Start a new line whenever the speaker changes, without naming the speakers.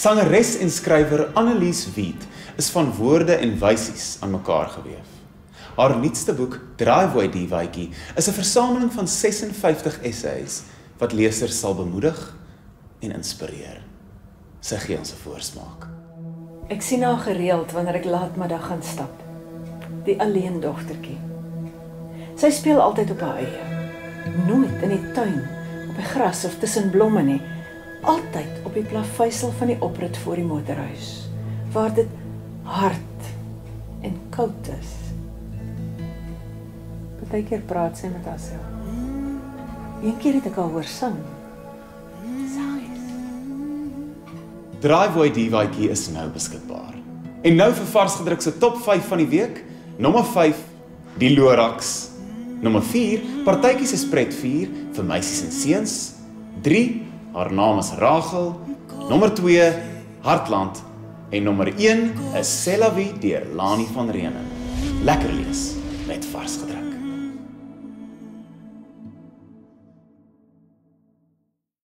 Sangeres en skrywer Annelies Wiet is van woorde en wysies aan mekaar geweef. Haar nuutste boek, Driveway Divaatjie, is 'n versameling van 56 essays wat lesers sal bemoedig en inspireer. Sy gee ons 'n voorsmaak.
Ek sien haar gereeld wanneer ek laatmiddag gaan stap. Die alleendogtertjie. Sy speel altyd op haar eie. Nooit in die tuin, op die gras of tussen blomme nie. Altyd op die plaveisel van die oprit voor die motorhuis, waar dit hard en koud is. Partykeer praat sy met haarself. Een keer het ek al hoor sing.
Driveway Divaatjie is nou beskikbaar. En nou vir vars gedruk se top 5 van die week. Nommer 5, die Lorax. Nommer 4, partytjies se pret 4 vir meisies en seuns. 3, haar naam is Rachel. Nommer 2, Hartland. En nommer 1 is C'est la vie deur Lani van Reenen. Lekker lees met vars gedruk.